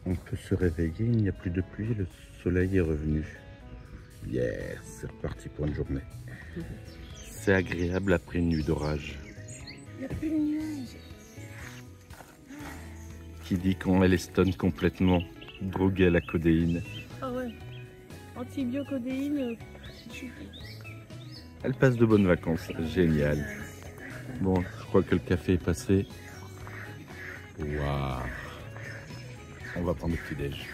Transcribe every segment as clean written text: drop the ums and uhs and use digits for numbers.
On peut se réveiller, il n'y a plus de pluie, le soleil est revenu. Yes, c'est reparti pour une journée. C'est agréable après une nuit d'orage. Il n'y a plus de nuages. Qui dit quand elle est stone complètement, droguée à la codéine. Ah ouais. Antibiocodéine, c'est super. Elle passe de bonnes vacances, génial. Bon, je crois que le café est passé. Waouh. On va prendre le petit-déj.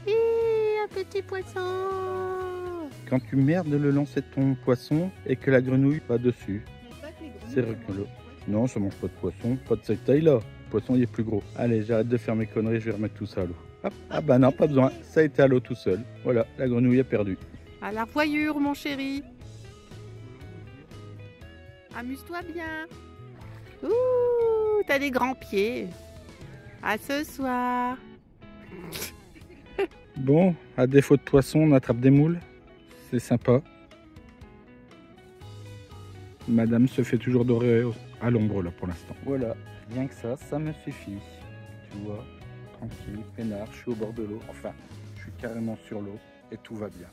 Un petit poisson. Quand tu merdes le lancer de ton poisson et que la grenouille va dessus, c'est rigolo. Non, je mange pas de poisson, pas de cette taille-là. Le poisson, il est plus gros. Allez, j'arrête de faire mes conneries, je vais remettre tout ça à l'eau. Hop. Ah bah non, pas besoin, ça a été à l'eau tout seul. Voilà, la grenouille a perdu. À la voyure, mon chéri. Amuse-toi bien. Ouh, t'as des grands pieds. À ce soir. Bon, à défaut de poisson, on attrape des moules. C'est sympa. Madame se fait toujours dorer à l'ombre là pour l'instant. Voilà, rien que ça me suffit. Tu vois, tranquille, peinard, je suis au bord de l'eau. Enfin, je suis carrément sur l'eau et tout va bien.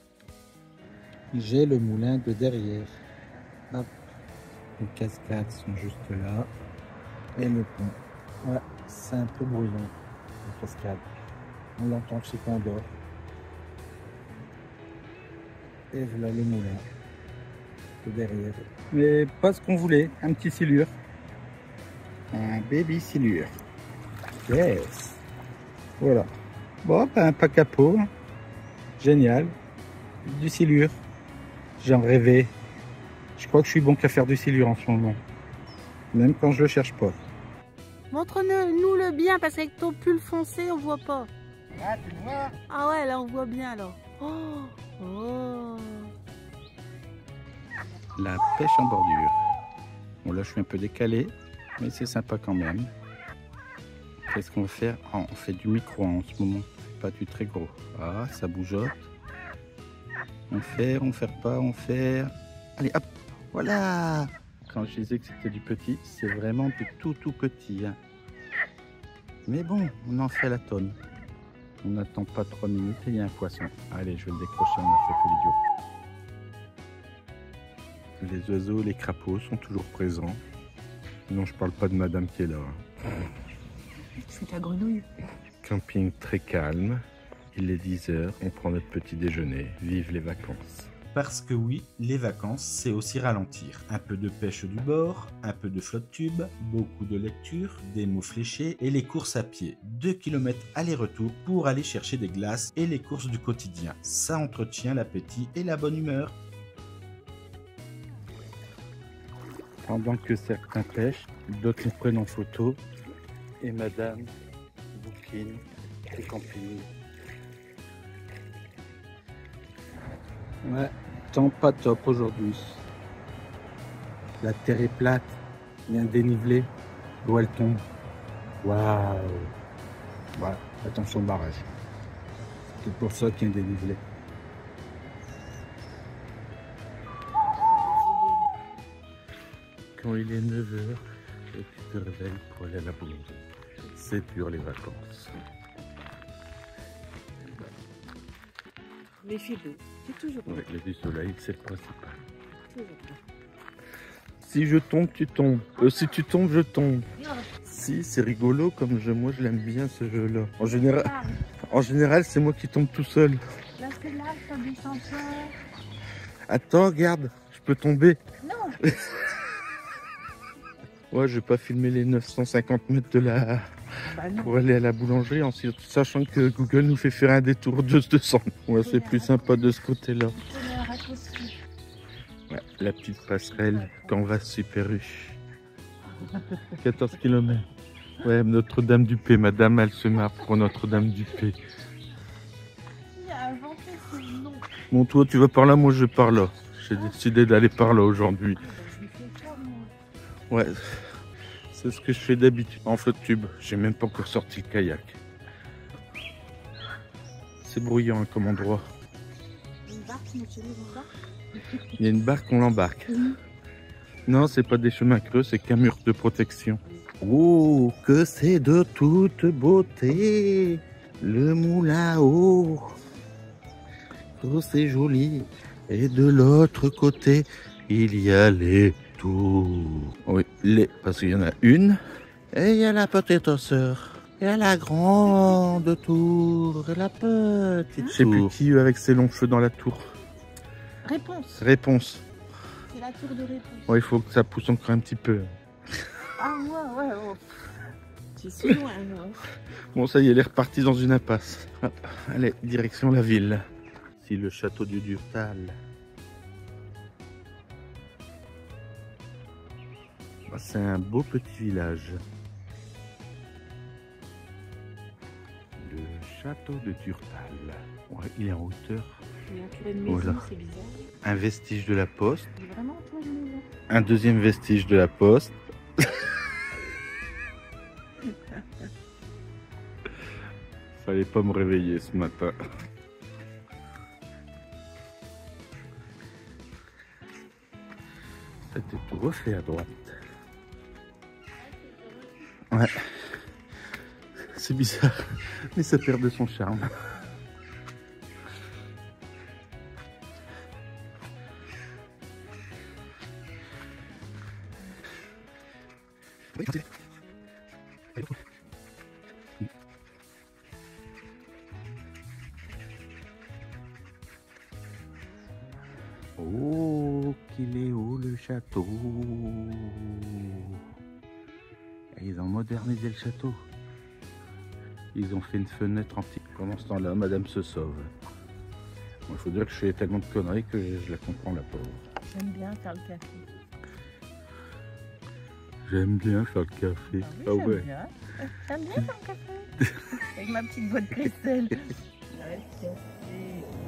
J'ai le moulin de derrière. Hop. Les cascades sont juste là. Et le pont. Ouais, c'est un peu bruyant, la cascade. On l'entend chez qu'on dort. Et voilà le moulin de derrière. Mais pas ce qu'on voulait, un petit silure. Un baby silure. Yes. Voilà. Bon, ben, un pack à peau. Génial. Du silure. J'en rêvais. Je crois que je suis bon qu'à faire du silure en ce moment. Même quand je le cherche pas. Montre-nous le bien parce qu'avec ton pull foncé, on voit pas. Ah, tu vois? Ah ouais, là on voit bien alors. Oh, oh. La pêche en bordure. Bon, là je suis un peu décalé, mais c'est sympa quand même. Qu'est-ce qu'on va faire? Oh, on fait du micro en ce moment, pas du très gros. Ah, ça bougeote. On fait pas, on fait. Allez, hop, voilà. Quand je disais que c'était du petit, c'est vraiment du tout petit. Hein. Mais bon, on en fait à la tonne. On n'attend pas 3 minutes et il y a un poisson. Allez, je vais le décrocher, on a fait l'idiot. Les oiseaux et les crapauds sont toujours présents. Non, je parle pas de madame qui est là. C'est ta grenouille. Camping très calme. Il est 10h, on prend notre petit déjeuner. Vive les vacances. Parce que oui, les vacances, c'est aussi ralentir. Un peu de pêche du bord, un peu de flotte tube, beaucoup de lecture, des mots fléchés et les courses à pied. 2 km aller-retour pour aller chercher des glaces et les courses du quotidien. Ça entretient l'appétit et la bonne humeur. Pendant que certains pêchent, d'autres nous prennent en photo. Et madame bouquine et camping. Ouais, temps pas top aujourd'hui. La terre est plate, il y a un dénivelé, l'eau elle tombe. Waouh! Voilà, attention au barrage. C'est pour ça qu'il y a un dénivelé. Quand il est 9h et que tu te réveilles pour aller à la boulangerie, c'est dur les vacances. Méfie-vous, c'est toujours Avec le du soleil, c'est le principal. toujours. Si je tombe, tu tombes. Si tu tombes, je tombe. Si, c'est rigolo, comme moi je l'aime bien ce jeu-là. En général, c'est moi qui tombe tout seul. Parce que là, ça descend pas. Attends, regarde, je peux tomber. Non. Ouais, je vais pas filmer les 950 mètres de la... Bah non. pour aller à la boulangerie, en sachant que Google nous fait faire un détour de 200. Ouais, c'est plus sympa de ce côté-là. Ouais, la petite passerelle Canvas Super U. 14 km. Ouais, Notre-Dame-du-Pé. Madame, elle se marre pour Notre-Dame-du-Pé. Il a inventé ce nom. Bon, toi, tu vas par là, moi, je vais par là. J'ai décidé d'aller par là aujourd'hui. Ouais, c'est ce que je fais d'habitude en flotte tube. J'ai même pas encore sorti le kayak. C'est bruyant hein, comme endroit. Une barque, mon chéri, une barque. Il y a une barque, on l'embarque. Non, c'est pas des chemins creux, c'est qu'un mur de protection. Oh, que c'est de toute beauté, le moulin à eau. Oh, c'est joli. Et de l'autre côté, il y a les tours. Oui, les, parce qu'il y en a une. Et il y a la petite sœur. Il y a la grande tour et la petite tour. Je sais plus qui avec ses longs cheveux dans la tour. Réponse. Réponse. C'est la tour de réponse. Ouais, il faut que ça pousse encore un petit peu. Ah ouais. Oh. Tu suis loin, non? Bon, ça y est, elle est repartie dans une impasse. Hop, allez, direction la ville. Si le château du Durtal. C'est un beau petit village. Le château de Durtal. Ouais, il est en hauteur. Il y a entouré de maisons, Voilà. c'est bizarre. Un vestige de la poste. Il est vraiment entouré de maisons. Un deuxième vestige de la poste. Fallait pas me réveiller ce matin. C'était tout refait à droite. Ouais. C'est bizarre, mais ça perd de son charme. Oh, qu'il est haut le château. Et ils ont modernisé le château. Ils ont fait une fenêtre antique. Pendant ce temps-là, madame se sauve. Il faut dire que je fais tellement de conneries que je la comprends, la pauvre. J'aime bien faire le café. J'aime bien faire le café. Ah oui, j'aime bien. J'aime bien faire le café. Avec ma petite voix de Christelle.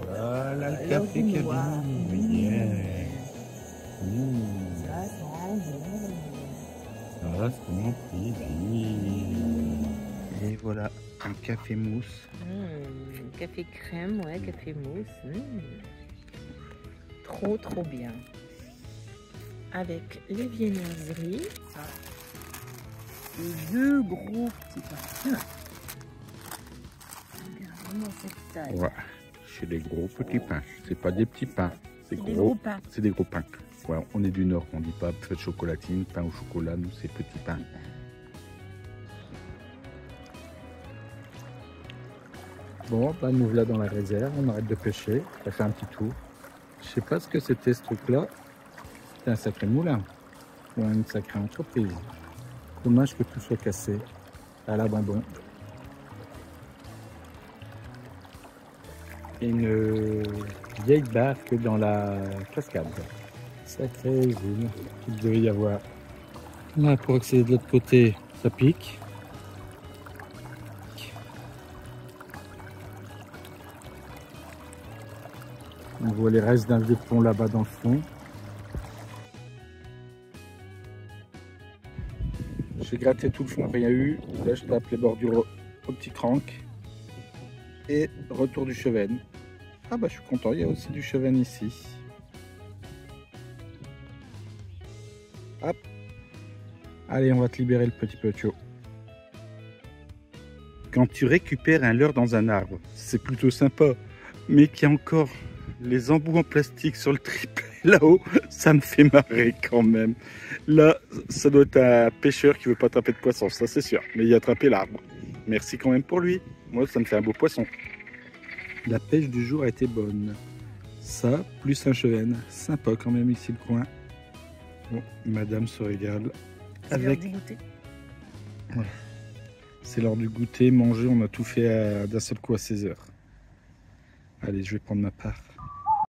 Voilà le café qui est bien. Ça sent bon. Ça sent plaisir. Et voilà, un café mousse. Café crème, ouais, café mousse. Trop bien. Avec les viennoiseries. Les deux gros petits pains. Regarde vraiment cette taille. Ouais, c'est des gros petits pains. C'est pas des petits pains. C'est Des gros gros pains. C'est des gros pains. Ouais, on est du Nord, on dit pas fête chocolatine, pain au chocolat, nous c'est petits pains. Bon, bah nous voilà dans la réserve, on arrête de pêcher, on va faire un petit tour. Je sais pas ce que c'était ce truc-là. C'était un sacré moulin, ou une sacrée entreprise. Dommage que tout soit cassé à l'abandon. Et une vieille barque dans la cascade. Sacrée usine qu'il devait y avoir. Là, pour accéder de l'autre côté, ça pique. On voit les restes d'un vieux pont là-bas dans le fond. J'ai gratté tout le fond, rien eu. Là, je tape les bordures au petit crank. Et retour du Cheven. Ah bah je suis content, il y a aussi du Cheven ici. Hop. Allez, on va te libérer le petit Petio. Quand tu récupères un leurre dans un arbre, c'est plutôt sympa. Mais qu'il y a encore les embouts en plastique sur le triplet là-haut, ça me fait marrer quand même. Là, ça doit être un pêcheur qui veut pas taper de poisson, ça c'est sûr. Mais il a attrapé l'arbre. Merci quand même pour lui. Moi, ça me fait un beau poisson. La pêche du jour a été bonne. Ça, plus un Cheven. Sympa quand même ici le coin. Bon, madame se régale. C'est l'heure du goûter. Ouais. C'est l'heure du goûter, manger, on a tout fait d'un seul coup à 16 h. Allez, je vais prendre ma part.